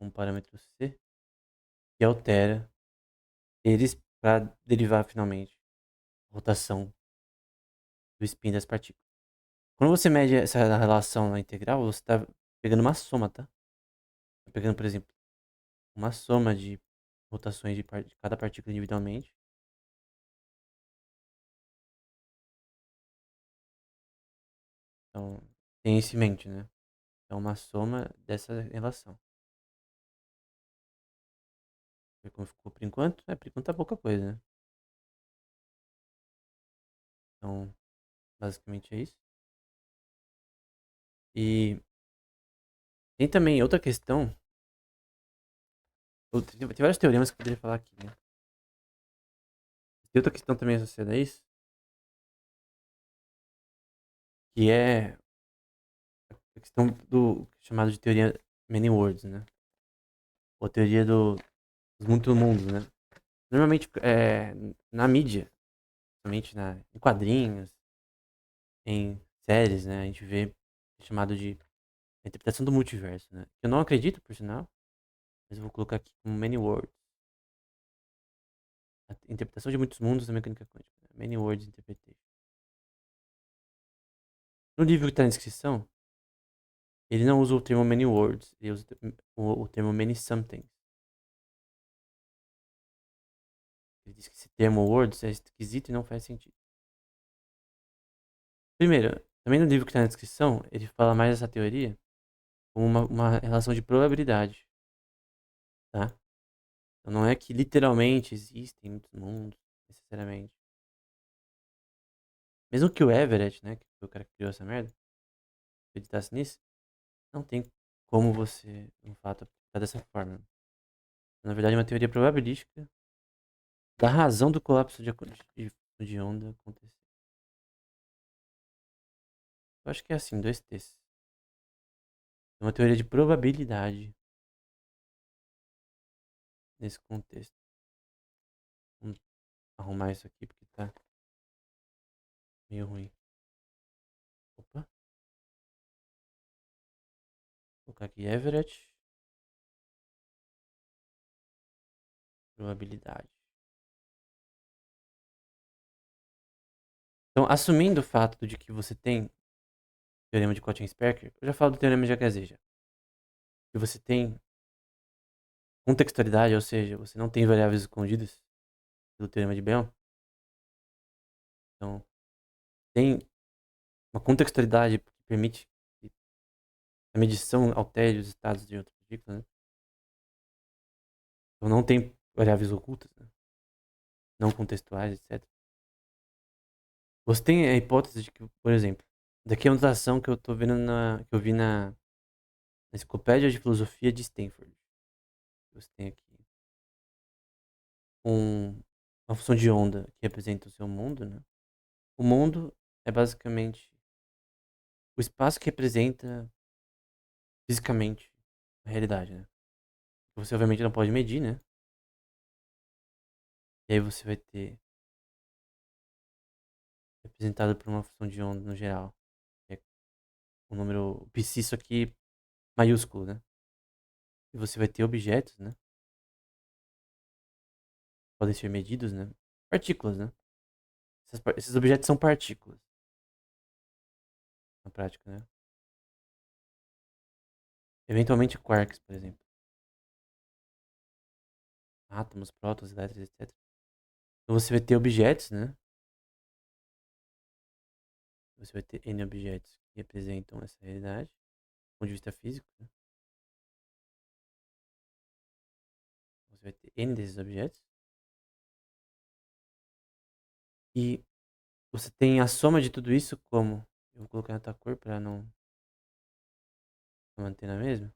um parâmetro C, que altera eles para derivar finalmente a rotação do spin das partículas. Quando você mede essa relação na integral, você está pegando uma soma, tá? Tá pegando, por exemplo, uma soma de rotações de cada partícula individualmente. Então, tem isso em mente, né? É uma soma dessa relação. Ver como ficou por enquanto? Por enquanto tá pouca coisa, né? Então, basicamente é isso. E tem também outra questão. Tem vários teoremas que eu poderia falar aqui, né? Tem outra questão também associada a isso, que é a questão do chamado de teoria Many Worlds, né? Ou a teoria dos muitos mundos, né? Normalmente, na mídia, principalmente em quadrinhos, em séries, né? A gente vê chamado de a interpretação do multiverso, né? Eu não acredito, por sinal, mas eu vou colocar aqui como Many Worlds. A interpretação de muitos mundos da mecânica quântica, né? Many Worlds Interpretation. No livro que está na descrição, ele não usa o termo Many Worlds, ele usa o termo Many Somethings. Ele diz que esse termo words é esquisito e não faz sentido. Primeiro, também no livro que está na descrição, ele fala mais dessa teoria como uma relação de probabilidade, tá? Então não é que literalmente existem muitos mundos, necessariamente. Mesmo que o Everett, né, que foi o cara que criou essa merda, acreditasse nisso, não tem como você, de fato, aplicar dessa forma. Na verdade, é uma teoria probabilística da razão do colapso de onda acontecer. Eu acho que é assim, dois T's. É uma teoria de probabilidade nesse contexto. Vamos arrumar isso aqui porque tá meio ruim. Opa, vou colocar aqui Everett, probabilidade. Então, assumindo o fato de que você tem teorema de Cauchy-Sperker, eu já falo do teorema de HZ já. Que você tem contextualidade, ou seja, você não tem variáveis escondidas pelo teorema de Bell. Então, tem uma contextualidade que permite que a medição altere os estados de outra partícula, né? Então, não tem variáveis ocultas, né? Não contextuais, etc. Você tem a hipótese de que, por exemplo, daqui é uma notação que eu tô vendo que eu vi na Enciclopédia de Filosofia de Stanford. Você tem aqui uma função de onda que representa o seu mundo, né? O mundo é basicamente o espaço que representa fisicamente a realidade, né? Você obviamente não pode medir, né? E aí você vai ter representado por uma função de onda no geral. Que é o número psi, isso aqui maiúsculo, né? E você vai ter objetos, né? Podem ser medidos, né? Partículas, né? Esses objetos são partículas, na prática, né? Eventualmente quarks, por exemplo. Átomos, prótons, elétrons, etc. Então você vai ter objetos, né? Você vai ter N objetos que representam essa realidade, do ponto de vista físico, né? Você vai ter N desses objetos. E você tem a soma de tudo isso como? Eu vou colocar na tua cor pra não manter na mesma.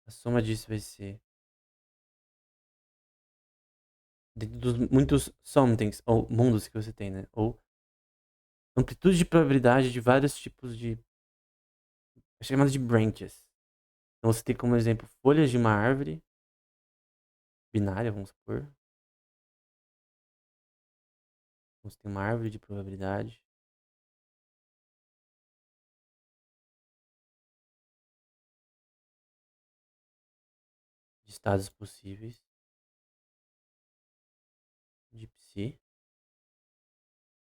A soma disso vai ser dentro dos muitos somethings, ou mundos que você tem, né? Ou amplitude de probabilidade de vários tipos de. É chamado de branches. Então você tem como exemplo folhas de uma árvore binária, vamos supor. Você tem uma árvore de probabilidade de estados possíveis de psi,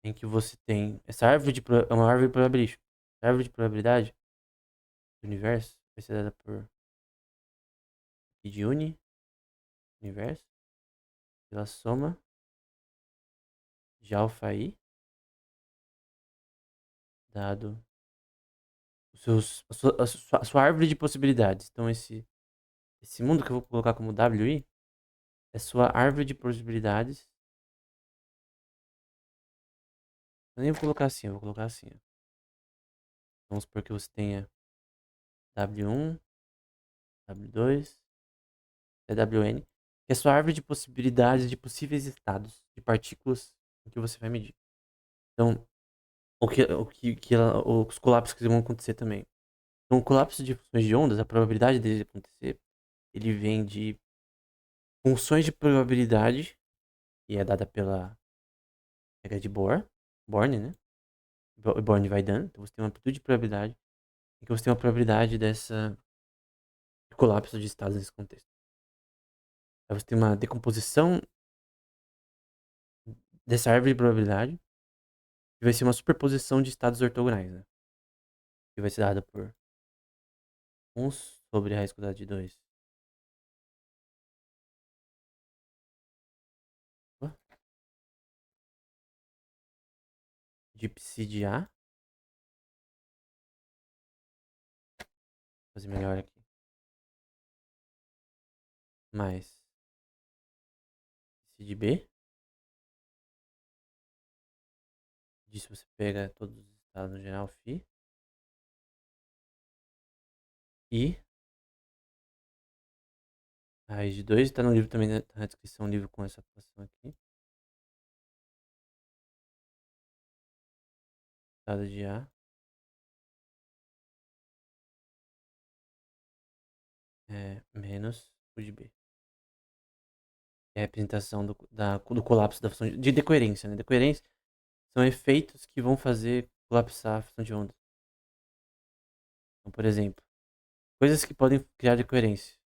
em que você tem essa árvore é uma árvore probabilística. A árvore de probabilidade do universo vai ser dada por I de uni, universo, pela soma de alfa i, dado a sua árvore de possibilidades. Então esse mundo que eu vou colocar como wi é sua árvore de possibilidades. Eu nem vou colocar assim, eu vou colocar assim. Ó. Vamos supor que você tenha W1, W2, TWN, que é sua árvore de possibilidades de possíveis estados de partículas em que você vai medir. Então, os colapsos que vão acontecer também. Então, o colapso de funções de ondas, a probabilidade dele acontecer, ele vem de funções de probabilidade, que é dada pela regra de Born, né? Born vai dando. Então, você tem uma amplitude de probabilidade, e que você tem uma probabilidade dessa de colapso de estados nesse contexto. Aí você tem uma decomposição dessa árvore de probabilidade, que vai ser uma superposição de estados ortogonais, né? Que vai ser dada por 1 sobre a raiz quadrada de 2 de psi de A. Vou fazer melhor aqui. Mais psi de B. Disso você pega todos os estados no geral φ. E a raiz de 2 está no livro também, tá na descrição, um livro com essa equação aqui. Estado de A é menos o de B. É a representação do colapso da função de decoerência, né? Decoerência são efeitos que vão fazer colapsar a função de onda. Então, por exemplo, coisas que podem criar decoerência.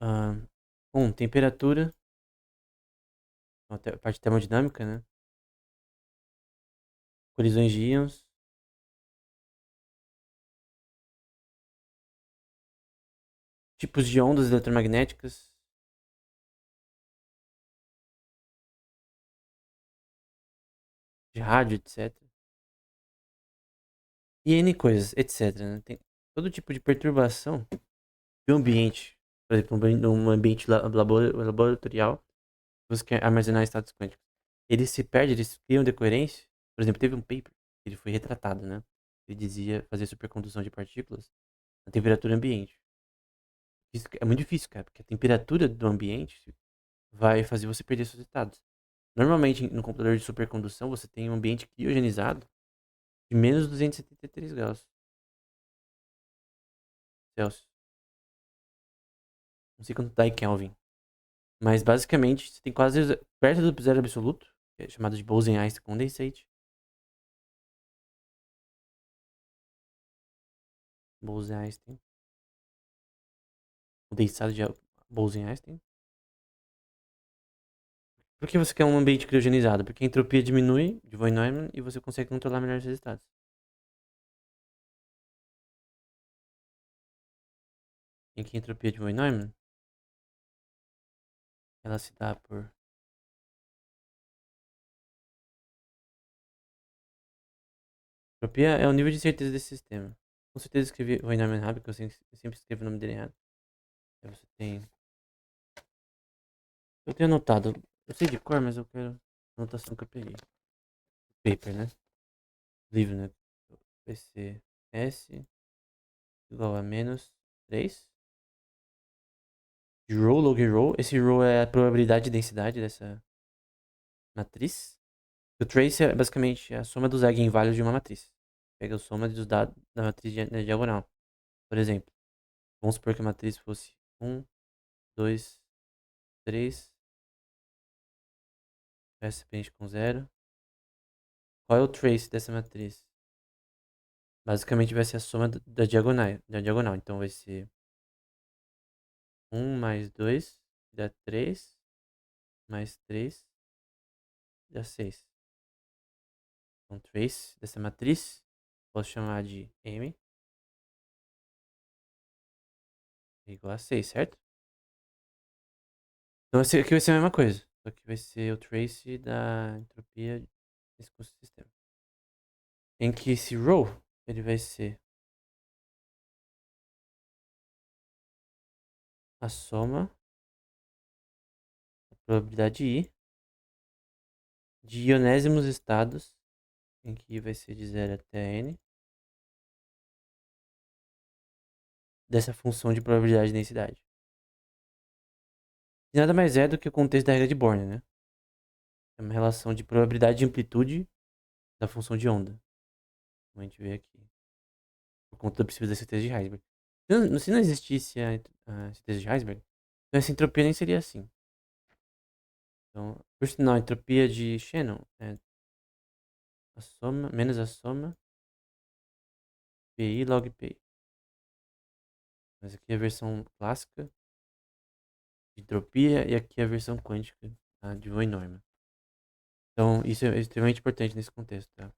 Ah, temperatura, a parte termodinâmica, né? Colisões de íons, tipos de ondas eletromagnéticas, de rádio, etc. E N coisas, etc. Né? Tem todo tipo de perturbação do ambiente. Por exemplo, um ambiente laboratorial, você quer armazenar estados quânticos. Eles se perdem, eles criam decoerência. Por exemplo, teve um paper, ele foi retratado, né? Ele dizia fazer supercondução de partículas na temperatura ambiente. Isso é muito difícil, cara, porque a temperatura do ambiente vai fazer você perder seus estados. Normalmente, no computador de supercondução, você tem um ambiente criogenizado de menos 273 graus Celsius. Não sei quanto tá em Kelvin. Mas, basicamente, você tem quase perto do zero absoluto, que é chamado de Bose-Einstein Condensate. Bose-Einstein. Condensado de Bose-Einstein. Por que você quer um ambiente criogenizado? Porque a entropia diminui de von Neumann e você consegue controlar melhor os resultados. Em que a entropia de von Neumann, ela se dá por... Entropia é o nível de certeza desse sistema. Com certeza escrevi von Neumann errado, porque eu sempre escrevo o nome dele errado. Aí você tem Eu tenho anotado. Eu sei de cor, mas eu quero a anotação que eu peguei. Paper, né? Livro, né? Vai ser S igual a menos 3. De row, log row. Esse row é a probabilidade de densidade dessa matriz. O trace é basicamente a soma dos eigenvalhos de uma matriz. Pega a soma dos dados da matriz na diagonal. Por exemplo, vamos supor que a matriz fosse 1, 2, 3. Essa preenche com 0. Qual é o trace dessa matriz? Basicamente vai ser a soma da diagonal. Então vai ser 1 mais 2 dá 3, mais 3 dá 6. Então, trace dessa matriz, posso chamar de M igual a 6, certo? Então aqui vai ser a mesma coisa. Só que vai ser o trace da entropia desse curso do sistema. Em que esse row, ele vai ser a soma, a probabilidade I, de ionésimos estados, em que vai ser de 0 até N, dessa função de probabilidade de densidade. E nada mais é do que o contexto da regra de Born, né? É uma relação de probabilidade de amplitude da função de onda. Como a gente vê aqui. Por conta do princípio da certeza de Heisenberg. Se não existisse a certeza de Heisenberg, então essa entropia nem seria assim. Então, por sinal, a entropia de Shannon é a soma, menos a soma, PI log PI. Mas aqui é a versão clássica de entropia e aqui é a versão quântica, tá, de von Neumann. Então, isso é extremamente importante nesse contexto, tá?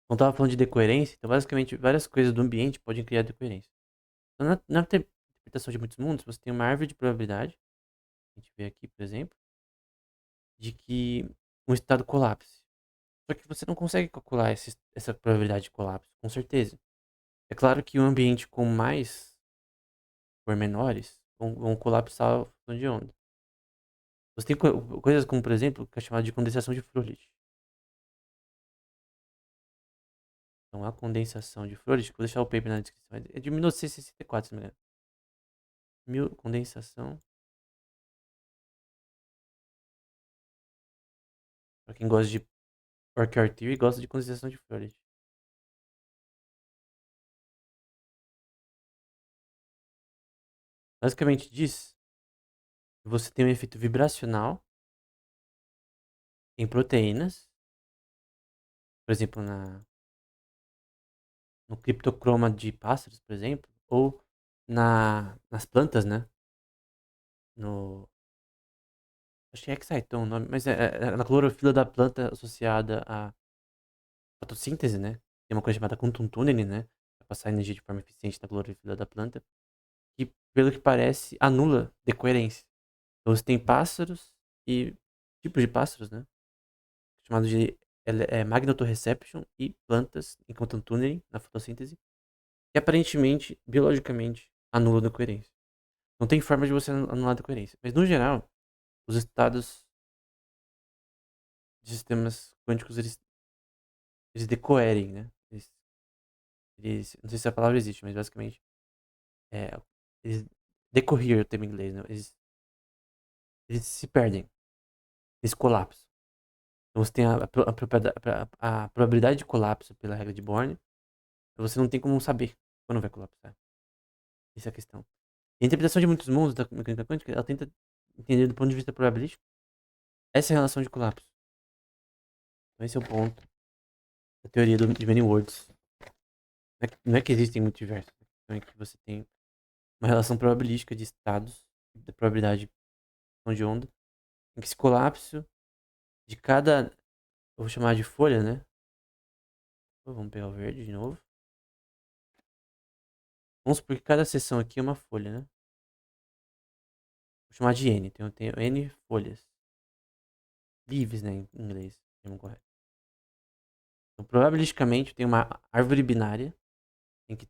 Quando estava falando de decoerência, então basicamente várias coisas do ambiente podem criar decoerência. Então, na interpretação de muitos mundos, você tem uma árvore de probabilidade, a gente vê aqui, por exemplo, de que um estado colapse. Só que você não consegue calcular essa probabilidade de colapso, com certeza. É claro que um ambiente com mais pormenores vão colapsar a função de onda. Você tem coisas como, por exemplo, que é chamada de condensação de Froelich. Então, a condensação de Froelich, vou deixar o paper na descrição, é de 1964, se não me engano. Condensação. Pra quem gosta de Orchard Theory, gosta de condensação de Froelich. Basicamente diz que você tem um efeito vibracional em proteínas, por exemplo, no criptocroma de pássaros, por exemplo, ou nas plantas, né? No, acho que é Exciton o nome, mas é na clorofila da planta associada à fotossíntese, né? Tem uma coisa chamada quantum tunneling, né? Pra passar energia de forma eficiente na clorofila da planta, que, pelo que parece, anula decoerência. Então você tem pássaros e tipos de pássaros, né? Chamados de magnetoreception e plantas em quantum tunneling, na fotossíntese, que aparentemente, biologicamente, anulam decoerência. Não tem forma de você anular a decoerência. Mas, no geral, os estados de sistemas quânticos, eles decoerem, né? Não sei se a palavra existe, mas basicamente, é, eles decorrer, o termo em inglês, né? Eles se perdem, eles colapsam. Então você tem a probabilidade de colapso pela regra de Born, você não tem como saber quando vai colapsar. Essa é a questão. E a interpretação de muitos mundos da mecânica quântica, ela tenta entender do ponto de vista probabilístico essa relação de colapso. Então esse é o ponto da teoria de many worlds. Não é que existem multiversos, então é que você tem uma relação probabilística de estados, da probabilidade de onda, em que esse colapso de cada, eu vou chamar de folha, né? Vamos pegar o verde de novo. Vamos supor que cada seção aqui é uma folha, né? Vou chamar de N, então eu tenho N folhas. Leaves, né, em inglês, termo correto. Então, probabilisticamente, eu tenho uma árvore binária, tem que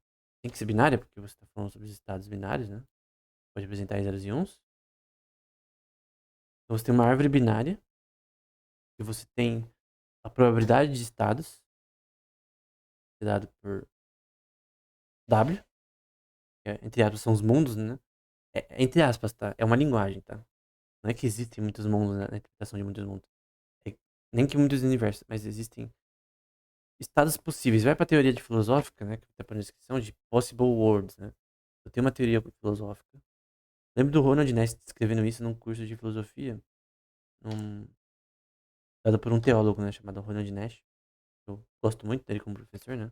ser binária, porque você está falando sobre os estados binários, né? Pode apresentar zeros e uns. Então você tem uma árvore binária e você tem a probabilidade de estados, que é dado por W, que entre aspas são os mundos, né? Entre aspas, tá? É uma linguagem, tá? Não é que existem muitos mundos, né, na interpretação de muitos mundos. É- nem que muitos universos, mas existem estados possíveis. Vai pra teoria de filosófica, né? Que tá por descrição de possible worlds, né? Eu tenho uma teoria filosófica. Lembro do Ronald Ness escrevendo isso num curso de filosofia, num, dado por um teólogo, né? Chamado Ronald Ness. Eu gosto muito dele como professor, né?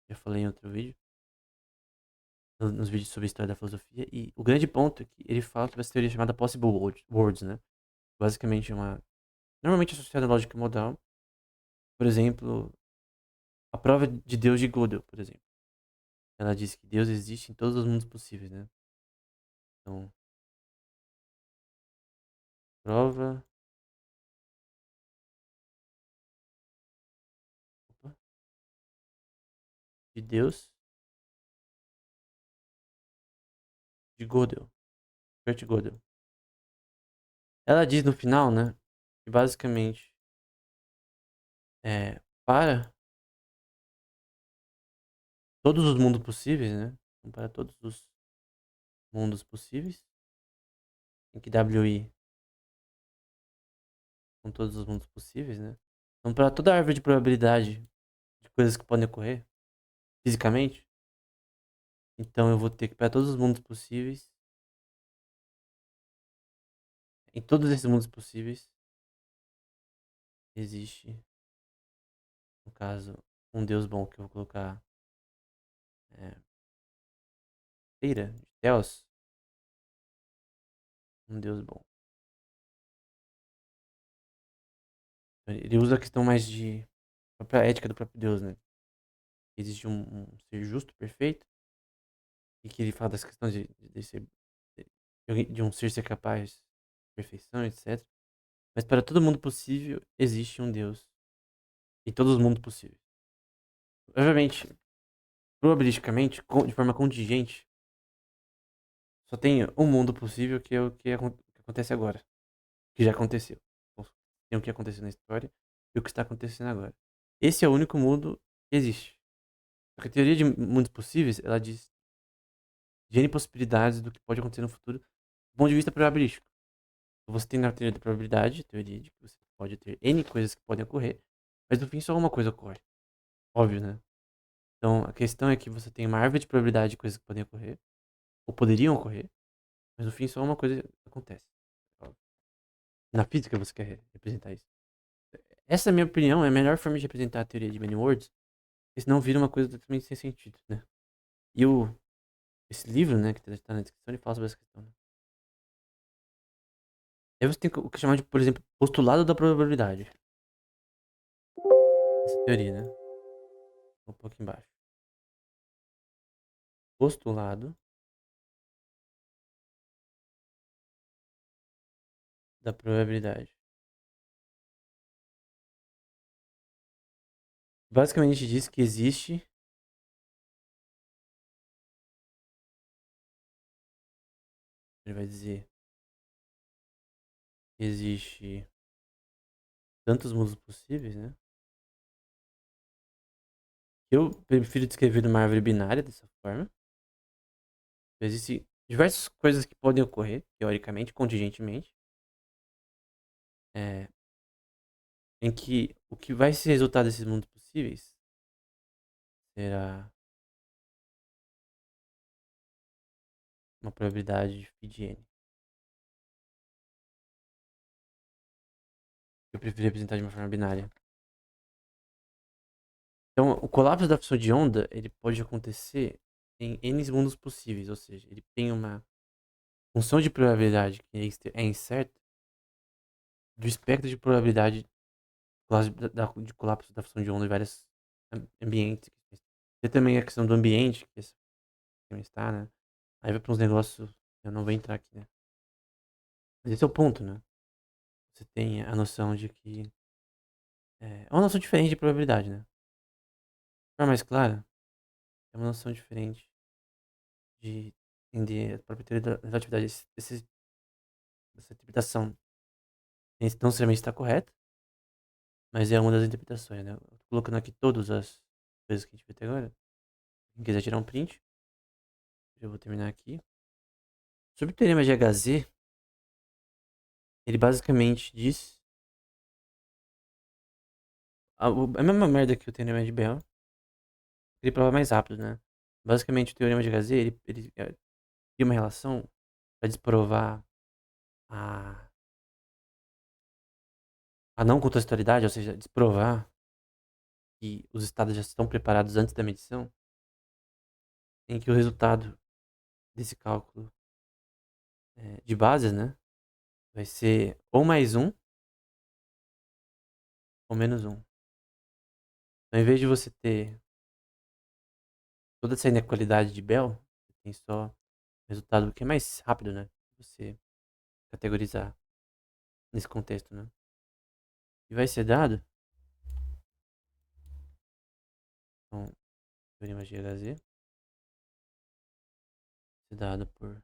Já falei em outro vídeo, nos vídeos sobre a história da filosofia. E o grande ponto é que ele fala sobre essa teoria chamada possible worlds, né? Basicamente é uma. Normalmente associada à lógica modal. Por exemplo, a prova de Deus de Gödel, por exemplo. Ela diz que Deus existe em todos os mundos possíveis, né? Então, prova opa, de Deus de Gödel. Kurt Gödel. Ela diz no final, né? Que basicamente para todos os mundos possíveis, né? Então, para todos os mundos possíveis, em que WI são todos os mundos possíveis, né? Então, para toda a árvore de probabilidade de coisas que podem ocorrer fisicamente, então eu vou ter que, para todos os mundos possíveis, em todos esses mundos possíveis, existe, no caso, um Deus bom que eu vou colocar é, Teira, de Theos, um Deus bom. Ele usa a questão mais de própria ética do próprio Deus, né? Existe um ser justo, perfeito, e que ele fala das questões de ser, de um ser capaz de perfeição, etc. Mas para todo mundo possível, existe um Deus. Em todos os mundos possíveis. Obviamente, probabilisticamente, de forma contingente, só tem um mundo possível que é o que, que acontece agora. Que já aconteceu. Tem o que aconteceu na história e o que está acontecendo agora. Esse é o único mundo que existe. Só que a teoria de mundos possíveis, ela diz de N possibilidades do que pode acontecer no futuro do ponto de vista probabilístico. Você tem na teoria da probabilidade, a teoria de que você pode ter N coisas que podem ocorrer, mas no fim só uma coisa ocorre. Óbvio, né? Então a questão é que você tem uma árvore de probabilidade de coisas que podem ocorrer, ou poderiam ocorrer, mas no fim só uma coisa acontece. Na física você quer representar isso. Essa, na minha opinião, é a melhor forma de representar a teoria de many worlds, porque senão vira uma coisa totalmente sem sentido, né? E esse livro, né, que está na descrição, ele fala sobre essa questão, né? Aí você tem o que chamar de, por exemplo, postulado da probabilidade. Essa teoria, né? Um pouco embaixo. Postulado da probabilidade. Basicamente diz que existe. Ele vai dizer. Existe tantos mundos possíveis, né? Eu prefiro descrever uma árvore binária dessa forma. Existem diversas coisas que podem ocorrer, teoricamente, contingentemente, é, em que o que vai ser resultado desses mundos possíveis será uma probabilidade de phi de n. Eu prefiro representar de uma forma binária. Então, o colapso da função de onda, ele pode acontecer em n mundos possíveis, ou seja, ele tem uma função de probabilidade que é incerta do espectro de probabilidade de colapso da função de onda em vários ambientes. Tem também a questão do ambiente, que esse filme está, né? Aí vai para uns negócios, eu não vou entrar aqui, né? Mas esse é o ponto, né? Você tem a noção de que é uma noção diferente de probabilidade, né? Para mais clara, é uma noção diferente de entender a própria teoria da relatividade, essa interpretação Não necessariamente está correta, mas é uma das interpretações, né? Eu tô colocando aqui todas as coisas que a gente vai ter agora. Quem quiser tirar um print, eu vou terminar aqui. Sobre o teorema de HZ, ele basicamente diz a mesma merda que o teorema de Bell. Ele prova mais rápido, né? Basicamente, o teorema de HZ, ele cria uma relação para desprovar a, a não contextualidade, ou seja, desprovar que os estados já estão preparados antes da medição, em que o resultado desse cálculo de bases, né, vai ser ou mais um ou menos um. Então, em vez de você ter toda essa inequalidade de Bell, você tem só o resultado que é mais rápido, né? Você categorizar nesse contexto, né? E vai ser dado, então, teorema de HZ, ser dado por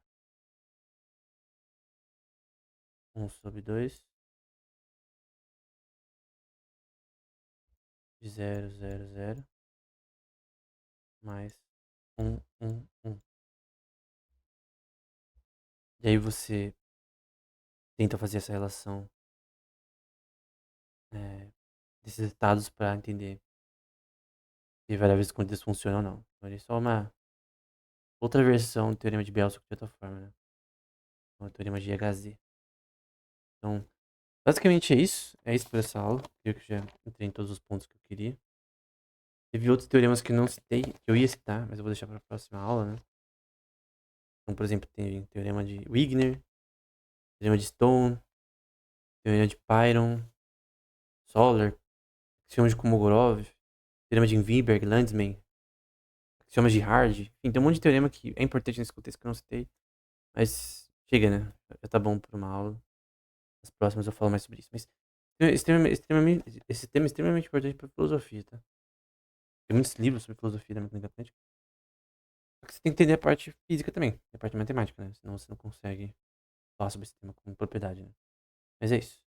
1/2 de 0,00 mais 1,1,1. E aí você tenta fazer essa relação desses estados para entender se variáveis contínuas funcionam ou não. Então, ele é só uma outra versão do teorema de Bell, só que de outra forma, né? O teorema de HZ. Então, basicamente é isso. É isso por essa aula. Eu que já entrei em todos os pontos que eu queria. Teve outros teoremas que eu não citei, que eu ia citar, mas eu vou deixar para a próxima aula, né? Então, por exemplo, tem o teorema de Wigner, teorema de Stone, teorema de Pyron, Soller, axioma de Kolmogorov, teorema de Weinberg, Landsman, axiomas de Hard. Enfim, tem um monte de teorema que é importante nesse contexto que eu não citei. Mas chega, né? Já tá bom pra uma aula. Nas próximas eu falo mais sobre isso. Mas esse tema é extremamente importante pra filosofia, tá? Tem muitos livros sobre filosofia da mecânica quântica. Só que você tem que entender a parte física também, a parte matemática, né? Senão você não consegue falar sobre esse tema com propriedade, né? Mas é isso.